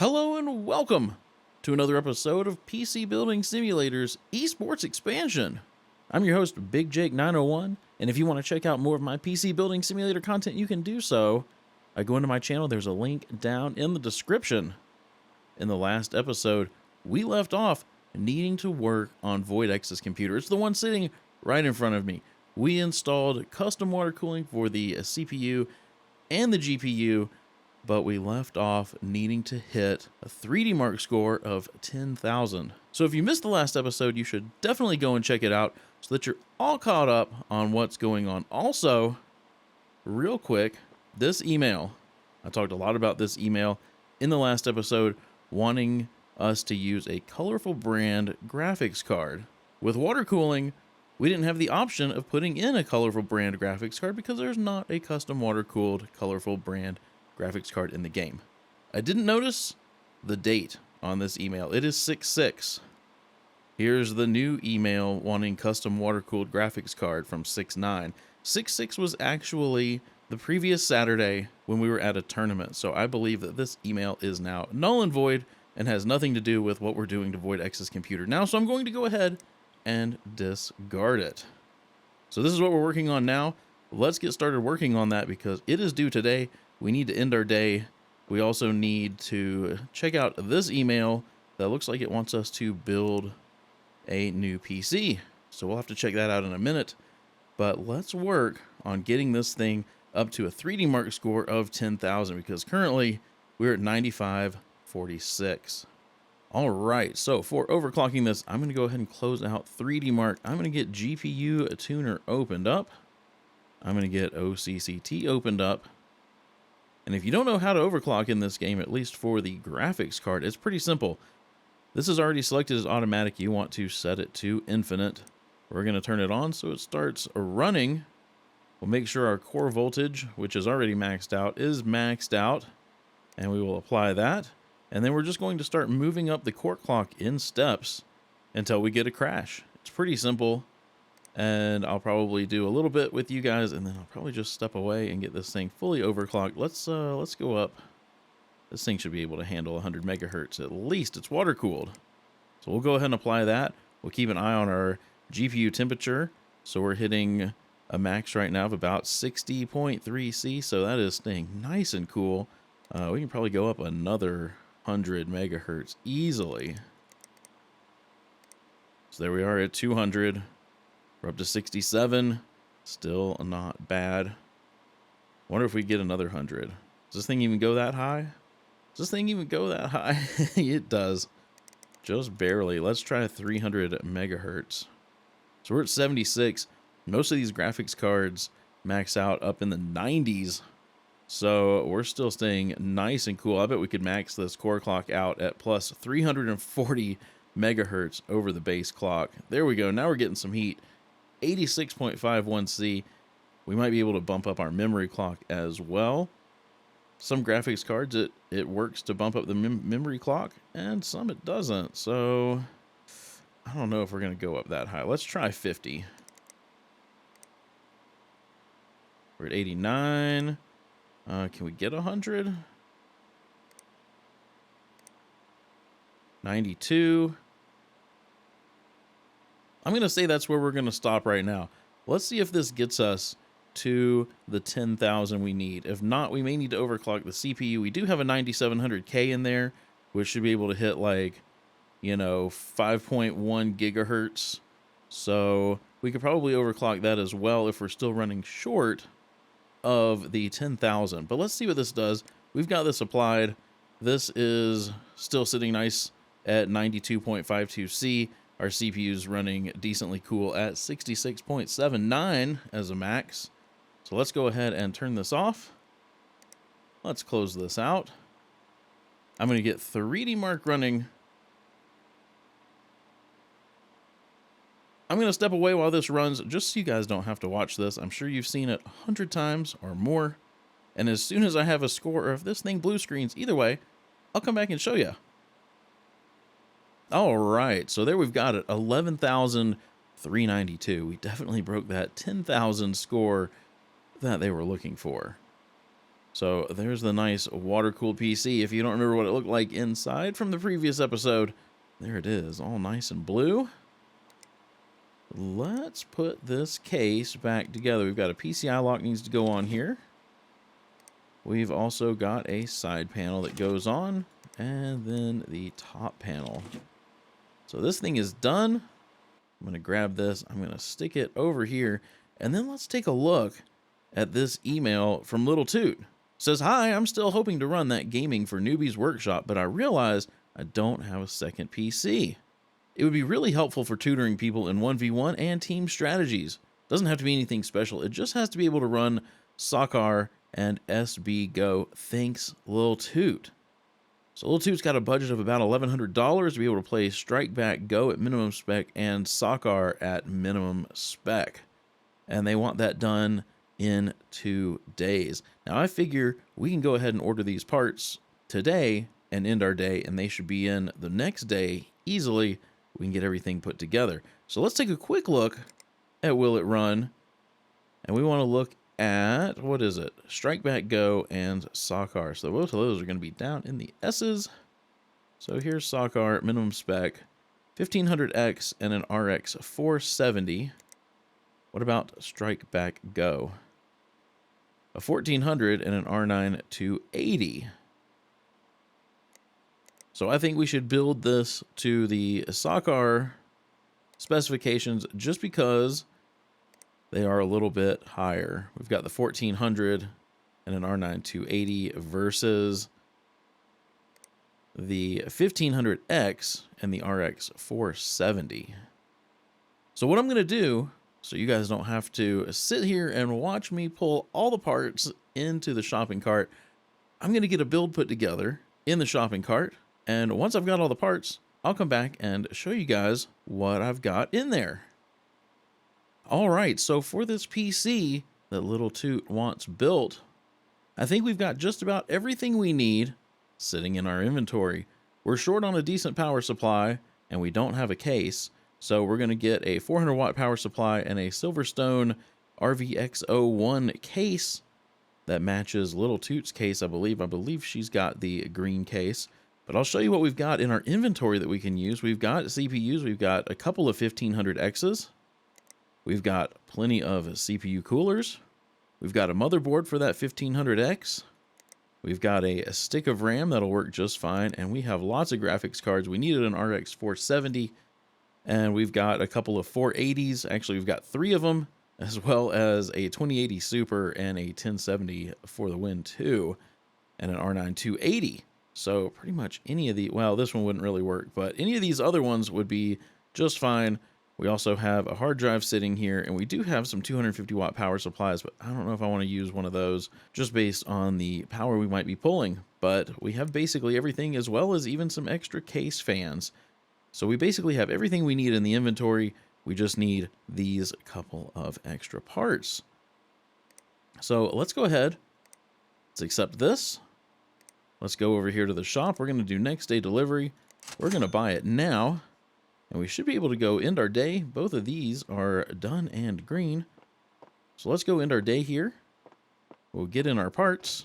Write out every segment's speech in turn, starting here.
Hello and welcome to another episode of PC Building Simulator's Esports Expansion. I'm your host, Big Jake 901, and if you want to check out more of my PC Building Simulator content, you can do so. I go into my channel, there's a link down in the description. In the last episode, we left off needing to work on VoidX's computer. It's the one sitting right in front of me. We installed custom water cooling for the CPU and the GPU, but we left off needing to hit a 3D Mark score of 10,000. So if you missed the last episode, you should definitely go and check it out so that you're all caught up on what's going on. Also, real quick, this email, I talked a lot about this email in the last episode, wanting us to use a colorful brand graphics card. With water cooling, we didn't have the option of putting in a colorful brand graphics card because there's not a custom water-cooled colorful brand graphics card in the game. I didn't notice the date on this email. It is 6/6. Here's the new email wanting custom water-cooled graphics card from 6/9. 6/6 was actually the previous Saturday when we were at a tournament, so I believe that this email is now null and void and has nothing to do with what we're doing to VoidX's computer now, so I'm going to go ahead and discard it. So this is what we're working on now. Let's get started working on that because it is due today. We need to end our day. We also need to check out this email that looks like it wants us to build a new PC. So we'll have to check that out in a minute. But let's work on getting this thing up to a 3D Mark score of 10,000 because currently we're at 9546. All right, so for overclocking this, I'm going to go ahead and close out 3D Mark. I'm going to get GPU tuner opened up. I'm going to get OCCT opened up. And if you don't know how to overclock in this game, at least for the graphics card, it's pretty simple. This is already selected as automatic. You want to set it to infinite. We're going to turn it on so it starts running. We'll make sure our core voltage, which is already maxed out, is maxed out. And we will apply that. And then we're just going to start moving up the core clock in steps until we get a crash. It's pretty simple. And I'll probably do a little bit with you guys, and then I'll probably just step away and get this thing fully overclocked. Let's go up. This thing should be able to handle 100 megahertz at least. It's water cooled, so we'll go ahead and apply that. We'll keep an eye on our GPU temperature, so we're hitting a max right now of about 60.3 C. So that is staying nice and cool. We can probably go up another 100 megahertz easily. So there we are at 200. We're up to 67, still not bad. Wonder if we get another 100. Does this thing even go that high? Does this thing even go that high? It does, just barely. Let's try 300 megahertz. So we're at 76. Most of these graphics cards max out up in the 90s. So we're still staying nice and cool. I bet we could max this core clock out at plus 340 megahertz over the base clock. There we go. Now we're getting some heat. 86.51 C. We might be able to bump up our memory clock as well. Some graphics cards, it works to bump up the memory clock, and some it doesn't. So I don't know if we're going to go up that high. Let's try 50. We're at 89. Can we get 100? 92. I'm going to say that's where we're going to stop right now. Let's see if this gets us to the 10,000 we need. If not, we may need to overclock the CPU. We do have a 9700K in there, which should be able to hit like, 5.1 gigahertz. So we could probably overclock that as well if we're still running short of the 10,000. But let's see what this does. We've got this applied. This is still sitting nice at 92.52 C. Our CPU is running decently cool at 66.79 as a max. So let's go ahead and turn this off. Let's close this out. I'm going to get 3D Mark running. I'm going to step away while this runs, just so you guys don't have to watch this. I'm sure you've seen it 100 times or more. And as soon as I have a score, or if this thing blue screens, either way, I'll come back and show you. All right, so there we've got it, 11,392. We definitely broke that 10,000 score that they were looking for. So there's the nice water-cooled PC. If you don't remember what it looked like inside from the previous episode, there it is, all nice and blue. Let's put this case back together. We've got a PCI lock needs to go on here. We've also got a side panel that goes on, and then the top panel. So this thing is done. I'm going to grab this. I'm going to stick it over here, and then let's take a look at this email from Little Toot. It says, "Hi, I'm still hoping to run that Gaming for Newbies workshop, but I realize I don't have a second PC. It would be really helpful for tutoring people in 1v1 and team strategies. Doesn't have to be anything special. It just has to be able to run Soccer and SB Go. Thanks, Lil Toot." So Lil Toot's got a budget of about $1,100 to be able to play Strike Back Go at minimum spec and Soccer at minimum spec. And they want that done in 2 days. Now I figure we can go ahead and order these parts today and end our day, and they should be in the next day easily. We can get everything put together. So let's take a quick look at Will It Run. And we want to look at, what is it? Strike Back Go and Soccer. So both of those are going to be down in the S's. So here's Soccer, minimum spec, 1500X and an RX 470. What about Strike Back Go? A 1400 and an R9 280. So I think we should build this to the Soccer specifications just because they are a little bit higher. We've got the 1400 and an R9 280 versus the 1500X and the RX 470. So what I'm going to do, so you guys don't have to sit here and watch me pull all the parts into the shopping cart, I'm going to get a build put together in the shopping cart. And once I've got all the parts, I'll come back and show you guys what I've got in there. All right, so for this PC that Little Toot wants built, I think we've got just about everything we need sitting in our inventory. We're short on a decent power supply, and we don't have a case, so we're going to get a 400 watt power supply and a Silverstone RVX01 case that matches Little Toot's case, I believe. I believe she's got the green case. But I'll show you what we've got in our inventory that we can use. We've got CPUs. We've got a couple of 1500Xs. We've got plenty of CPU coolers. We've got a motherboard for that 1500X. We've got a stick of RAM that'll work just fine. And we have lots of graphics cards. We needed an RX 470. And we've got a couple of 480s. Actually, we've got 3 of them, as well as a 2080 Super and a 1070 for the win too, and an R9 280. So pretty much any of the, well, this one wouldn't really work, but any of these other ones would be just fine. We also have a hard drive sitting here, and we do have some 250 watt power supplies, but I don't know if I want to use one of those just based on the power we might be pulling. But we have basically everything, as well as even some extra case fans. So we basically have everything we need in the inventory. We just need these couple of extra parts. So let's go ahead. Let's accept this. Let's go over here to the shop. We're going to do next day delivery. We're going to buy it now, and we should be able to go end our day. Both of these are done and green. So let's go end our day here. We'll get in our parts,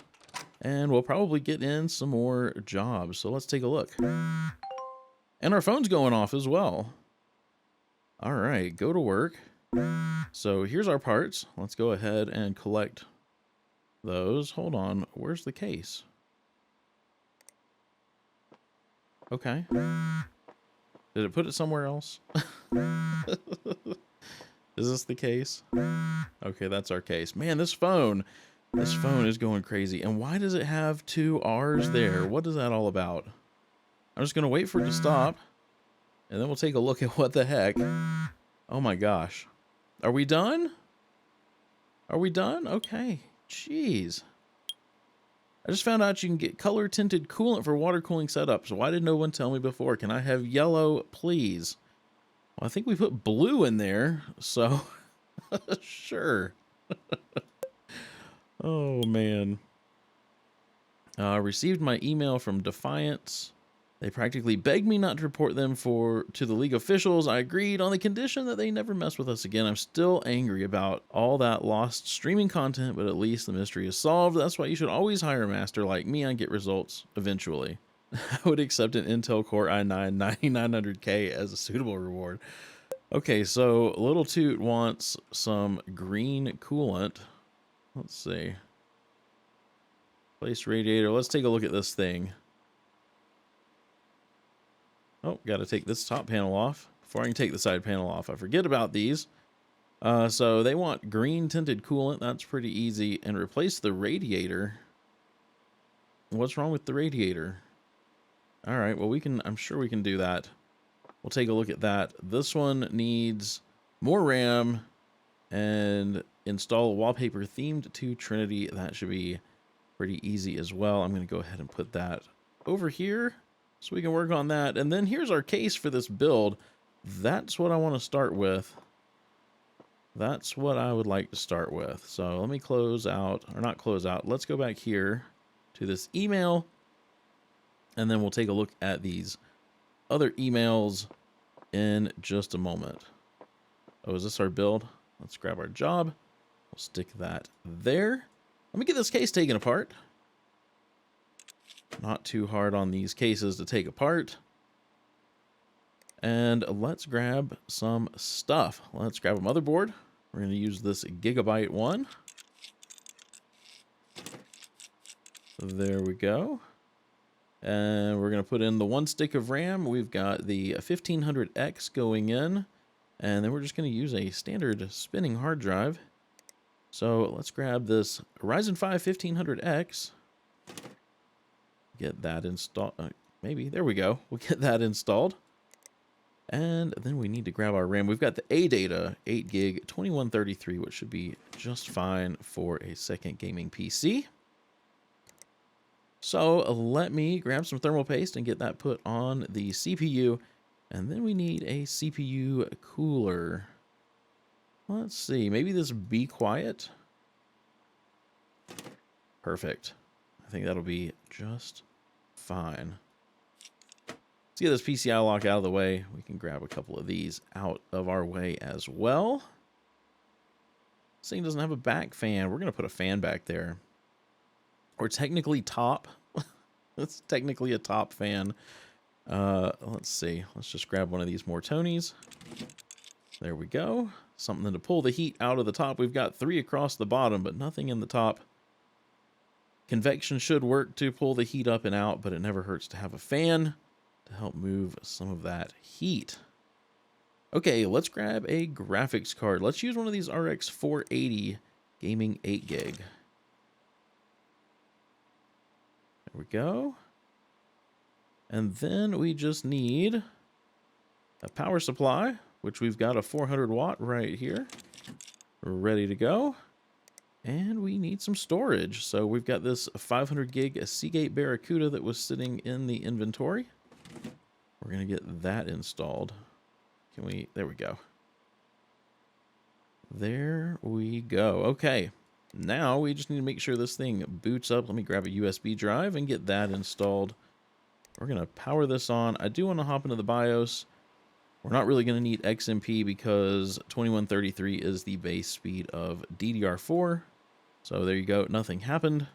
and we'll probably get in some more jobs. So let's take a look. And our phone's going off as well. All right, go to work. So here's our parts. Let's go ahead and collect those. Hold on, where's the case? Okay. Did it put it somewhere else? Is this the case? Okay, that's our case. Man, this phone is going crazy. And why does it have 2 R's there? What is that all about? I'm just going to wait for it to stop, and then we'll take a look at what the heck. Oh my gosh. Are we done? Are we done? Okay. Jeez. I just found out you can get color tinted coolant for water cooling setups. Why did no one tell me before? Can I have yellow, please? Well, I think we put blue in there, so sure. Oh, man. Received my email from Defiance. They practically begged me not to report them to the league officials. I agreed on the condition that they never mess with us again. I'm still angry about all that lost streaming content, but at least the mystery is solved. That's why you should always hire a master like me and get results eventually. I would accept an Intel Core i9 9900K as a suitable reward. Okay, so Little Toot wants some green coolant. Let's see. Place radiator. Let's take a look at this thing. Oh, got to take this top panel off before I can take the side panel off. I forget about these. So they want green tinted coolant. That's pretty easy. And replace the radiator. What's wrong with the radiator? All right, well, I'm sure we can do that. We'll take a look at that. This one needs more RAM and install a wallpaper themed to Trinity. That should be pretty easy as well. I'm going to go ahead and put that over here so we can work on that. And then here's our case for this build. That's what I want to start with. That's what I would like to start with. So let me close out, or not close out. Let's go back here to this email, and then we'll take a look at these other emails in just a moment. Oh, is this our build? Let's grab our job. We'll stick that there. Let me get this case taken apart. Not too hard on these cases to take apart. And let's grab some stuff. Let's grab a motherboard. We're going to use this Gigabyte one. There we go. And we're going to put in the 1 stick of RAM. We've got the 1500X going in. And then we're just going to use a standard spinning hard drive. So let's grab this Ryzen 5 1500X. Get that installed. Maybe. There we go. We'll get that installed. And then we need to grab our RAM. We've got the ADATA 8 gig 2133, which should be just fine for a second gaming PC. So let me grab some thermal paste and get that put on the CPU. And then we need a CPU cooler. Let's see. Maybe this Be Quiet. Perfect. I think that'll be just fine. Let's get this PCI lock out of the way. We can grab a couple of these out of our way as well. This thing doesn't have a back fan. We're going to put a fan back there. Or technically top. It's technically a top fan. Let's see. Let's just grab one of these more Tonys. There we go. Something to pull the heat out of the top. We've got 3 across the bottom, but nothing in the top. Convection should work to pull the heat up and out, but it never hurts to have a fan to help move some of that heat. Okay, let's grab a graphics card. Let's use one of these RX 480 gaming 8 gig. There we go. And then we just need a power supply, which we've got a 400 watt right here, ready to go. And we need some storage. So we've got this 500 gig Seagate Barracuda that was sitting in the inventory. We're going to get that installed. There we go. There we go. Okay. Now we just need to make sure this thing boots up. Let me grab a USB drive and get that installed. We're going to power this on. I do want to hop into the BIOS. We're not really going to need XMP because 2133 is the base speed of DDR4. So there you go. Nothing happened.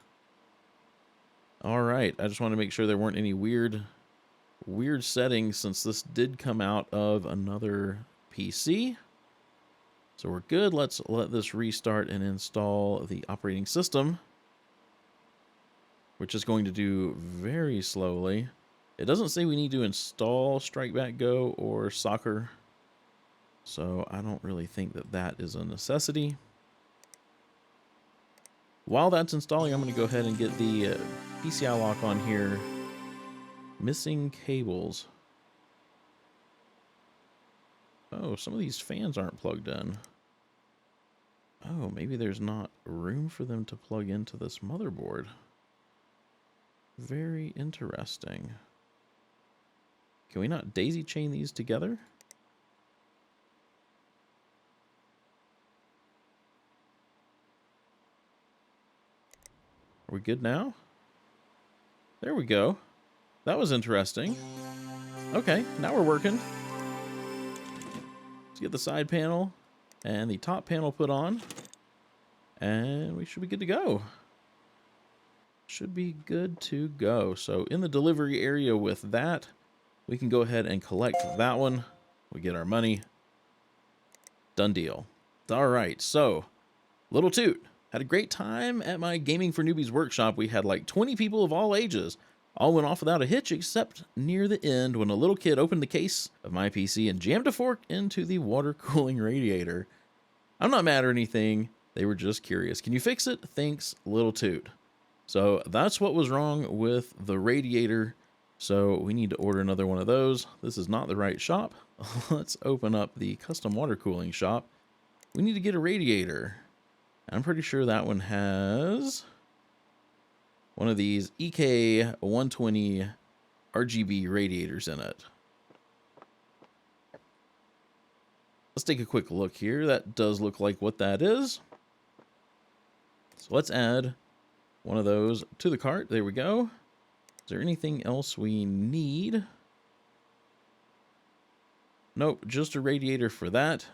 All right. I just want to make sure there weren't any weird settings since this did come out of another PC. So we're good. Let's let this restart and install the operating system, which is going to do very slowly. It doesn't say we need to install Strike Back Go or Soccer, so I don't really think that that is a necessity. While that's installing, I'm going to go ahead and get the PCI lock on here. Missing cables. Oh, some of these fans aren't plugged in. Oh, maybe there's not room for them to plug into this motherboard. Very interesting. Can we not daisy chain these together? Are we good now? There we go. That was interesting. Okay, now we're working. Let's get the side panel and the top panel put on. And we should be good to go. Should be good to go. So in the delivery area with that, we can go ahead and collect that one. We get our money. Done deal. All right, so little toot. Had a great time at my Gaming for Newbies workshop. We had like 20 people of all ages. All went off without a hitch except near the end when a little kid opened the case of my PC and jammed a fork into the water cooling radiator. I'm not mad or anything. They were just curious. Can you fix it? Thanks, little toot. So that's what was wrong with the radiator. So we need to order another one of those. This is not the right shop. Let's open up the custom water cooling shop. We need to get a radiator. I'm pretty sure that one has one of these EK120 RGB radiators in it. Let's take a quick look here. That does look like what that is. So let's add one of those to the cart. There we go. Is there anything else we need? Nope, just a radiator for that.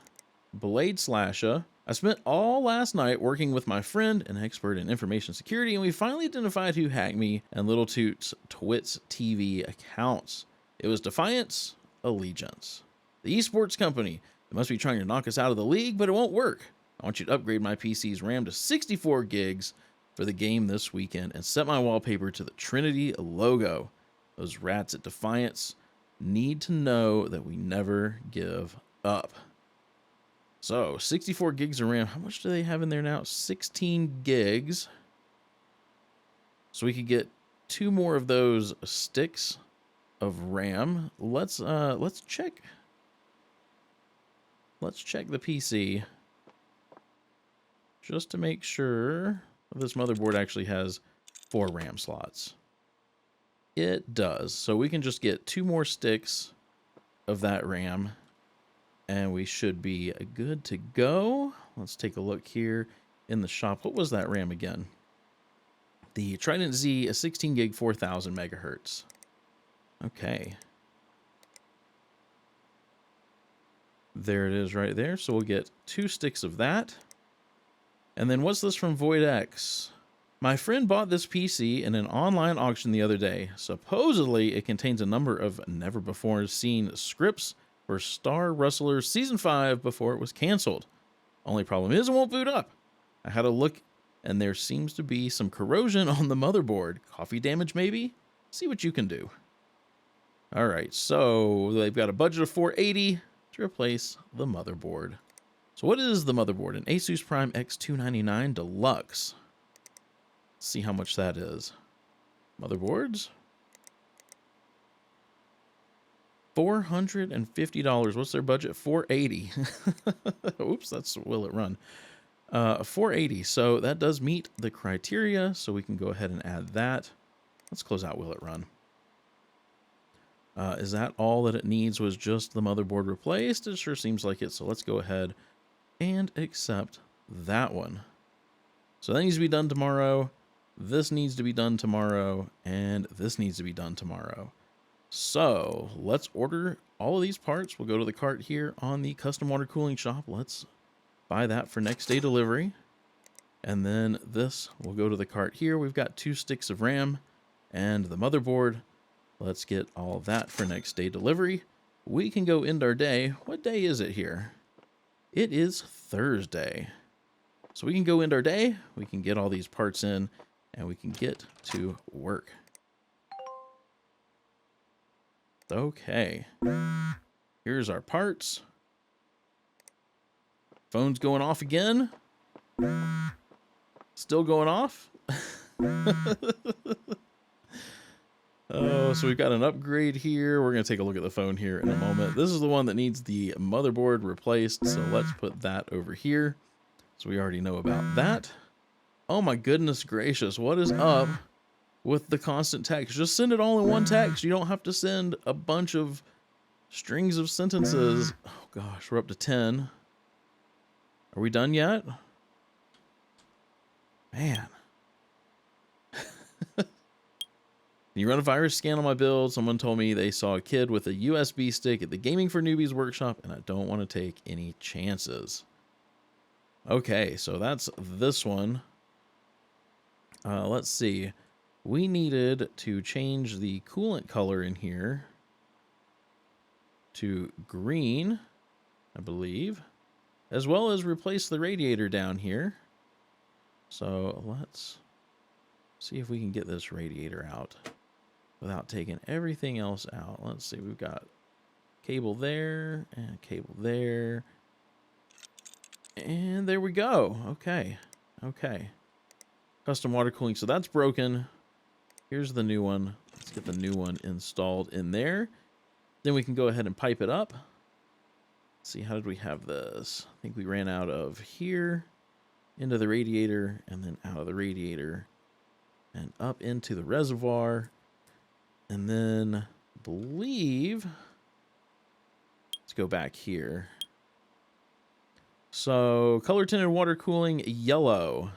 Blade slasher. I spent all last night working with my friend, an expert in information security, and we finally identified who hacked me and Little Toot's Twitch TV accounts. It was Defiance Allegiance, the esports company. They must be trying to knock us out of the league, but it won't work. I want you to upgrade my PC's RAM to 64 gigs for the game this weekend and set my wallpaper to the Trinity logo. Those rats at Defiance need to know that we never give up. So 64 gigs of RAM. How much do they have in there now? 16 gigs. So we could get 2 more of those sticks of RAM. Let's check. Let's check the PC just to make sure this motherboard actually has 4 RAM slots. It does. So we can just get 2 more sticks of that RAM and we should be good to go. Let's take a look here in the shop. What was that RAM again? The Trident Z, a 16 gig, 4000 megahertz. Okay. There it is right there. So we'll get 2 sticks of that. And then what's this from Void X? My friend bought this PC in an online auction the other day. Supposedly, it contains a number of never-before-seen scripts for Star Wrestlers Season 5 before it was canceled. Only problem is it won't boot up. I had a look, and there seems to be some corrosion on the motherboard. Coffee damage, maybe? See what you can do. All right, so they've got a budget of $480 to replace the motherboard. So what is the motherboard? An Asus Prime X299 Deluxe. Let's see how much that is. Motherboards. $450. What's their budget? $480. Oops, that's will it run. $480. So that does meet the criteria. So we can go ahead and add that. Let's close out will it run. Is that all that it needs was just the motherboard replaced? It sure seems like it. So let's go ahead and accept that one. So that needs to be done tomorrow. This needs to be done tomorrow. And this needs to be done tomorrow. So let's order all of these parts. We'll go to the cart here on the custom water cooling shop. Let's buy that for next day delivery. And then this will go to the cart here. We've got 2 sticks of RAM and the motherboard. Let's get all of that for next day delivery. We can go end our day. What day is it here? It is Thursday. So we can go end our day. We can get all these parts in and we can get to work. Okay. Here's our parts. Phone's going off again. Still going off. Oh, so we've got an upgrade here. We're going to take a look at the phone here in a moment. This is the one that needs the motherboard replaced. So let's put that over here. So we already know about that. Oh my goodness gracious. What is up with the constant text? Just send it all in one text. You don't have to send a bunch of strings of sentences. Oh gosh, we're up to 10. Are we done yet? Man. Can you run a virus scan on my build? Someone told me they saw a kid with a USB stick at the Gaming for Newbies workshop, and I don't want to take any chances. Okay, so that's this one. Let's see. We needed to change the coolant color in here to green, I believe, as well as replace the radiator down here. So let's see if we can get this radiator out without taking everything else out. Let's see, we've got cable there and cable there. And there we go. Okay. Okay. Custom water cooling. So that's broken. Here's the new one. Let's get the new one installed in there. Then we can go ahead and pipe it up. Let's see, how did we have this? I think we ran out of here, into the radiator, and then out of the radiator, and up into the reservoir. And then, I believe, let's go back here. So, color tinted water cooling, yellow.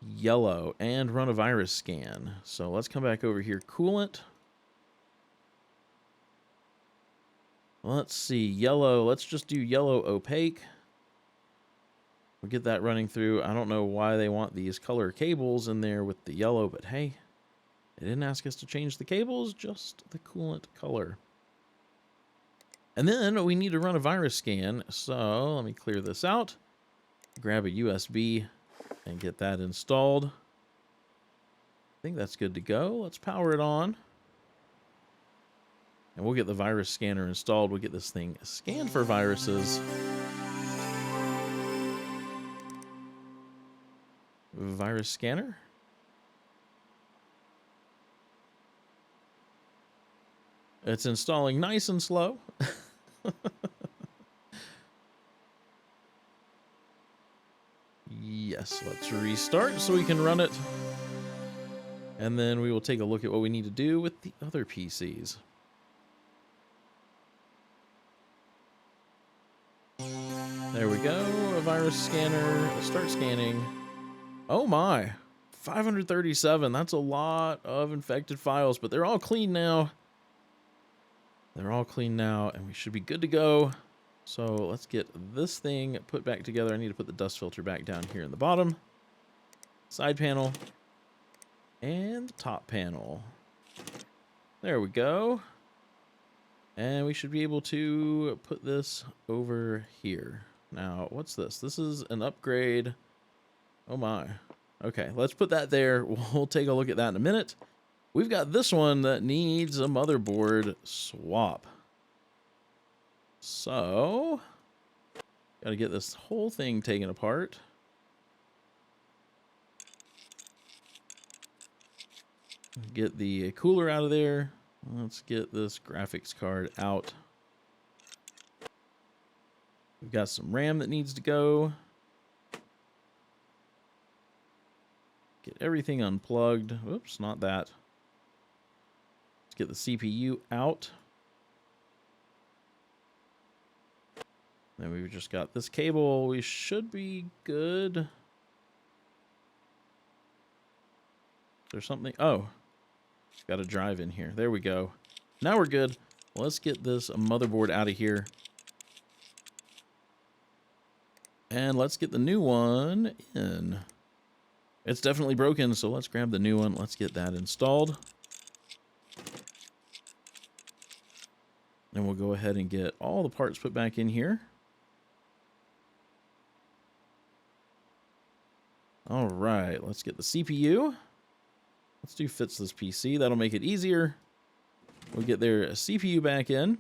Yellow, and run a virus scan. So let's come back over here. Coolant. Let's see, yellow. Let's just do yellow opaque. We'll get that running through. I don't know why they want these color cables in there with the yellow, but hey, they didn't ask us to change the cables, just the coolant color. And then we need to run a virus scan. So let me clear this out. Grab a USB and get that installed. I think that's good to go. Let's power it on. And we'll get the virus scanner installed. We'll get this thing scanned for viruses. Virus scanner. It's installing nice and slow. Yes, let's restart so we can run it. And then we will take a look at what we need to do with the other PCs. There we go, a virus scanner, start scanning. Oh my, 537, that's a lot of infected files, but they're all clean now. They're all clean now, and we should be good to go. So let's get this thing put back together. I need to put the dust filter back down here in the bottom. Side panel. And the top panel. There we go. And we should be able to put this over here. Now, what's this? This is an upgrade. Oh my. Okay, let's put that there. We'll take a look at that in a minute. We've got this one that needs a motherboard swap. So, gotta get this whole thing taken apart. Get the cooler out of there. Let's get this graphics card out. We've got some RAM that needs to go. Get everything unplugged. Oops, not that. Let's get the CPU out. Then we've just got this cable. We should be good. Is there something? Oh, got a drive in here. There we go. Now we're good. Let's get this motherboard out of here. And let's get the new one in. It's definitely broken, so let's grab the new one. Let's get that installed. And we'll go ahead and get all the parts put back in here. All right, let's get the CPU. Let's do fits this PC. That'll make it easier. We'll get their CPU back in.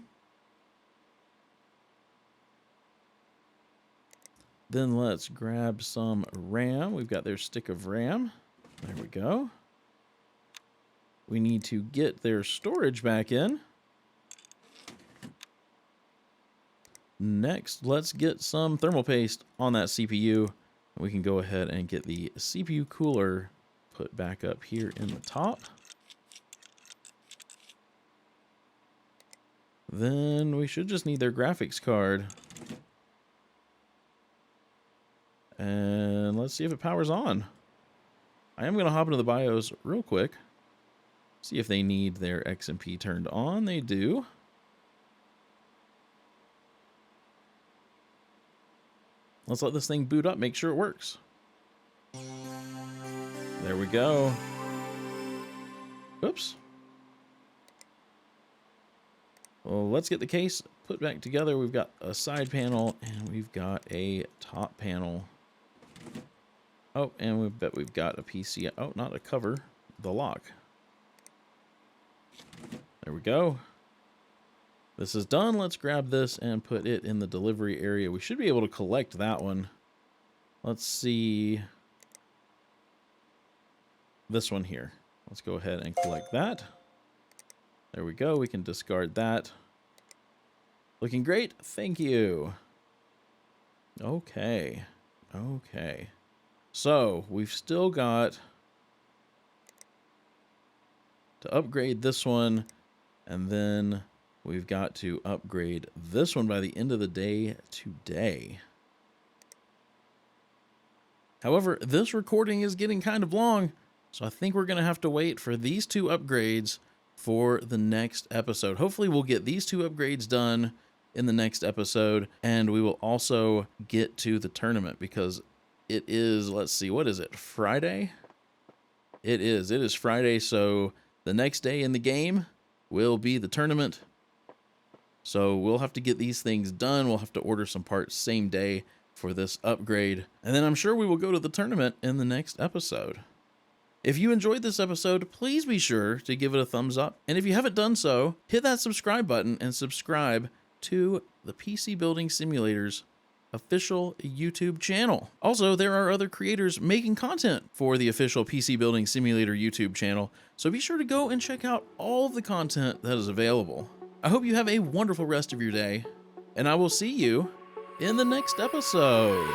Then let's grab some RAM. We've got their stick of RAM. There we go. We need to get their storage back in. Next, let's get some thermal paste on that CPU. We can go ahead and get the CPU cooler put back up here in the top. Then we should just need their graphics card. And let's see if it powers on. I am going to hop into the BIOS real quick. See if they need their XMP turned on. They do. Let's let this thing boot up, make sure it works. There we go. Oops. Well, let's get the case put back together. We've got a side panel and we've got a top panel. Oh, and we bet we've got a PC. Oh, not a cover, the lock. There we go. This is done. Let's grab this and put it in the delivery area. We should be able to collect that one. Let's see. This one here. Let's go ahead and collect that. There we go. We can discard that. Looking great. Thank you. Okay. Okay. So we've still got to upgrade this one, and then we've got to upgrade this one by the end of the day today. However, this recording is getting kind of long, so I think we're going to have to wait for these two upgrades for the next episode. Hopefully we'll get these two upgrades done in the next episode, and we will also get to the tournament because it is, let's see, what is it, Friday? It is Friday, so the next day in the game will be the tournament. So we'll have to get these things done. We'll have to order some parts same day for this upgrade. And then I'm sure we will go to the tournament in the next episode. If you enjoyed this episode, please be sure to give it a thumbs up. And if you haven't done so, hit that subscribe button and subscribe to the PC Building Simulators official YouTube channel. Also, there are other creators making content for the official PC Building Simulator YouTube channel, so be sure to go and check out all of the content that is available. I hope you have a wonderful rest of your day, and I will see you in the next episode.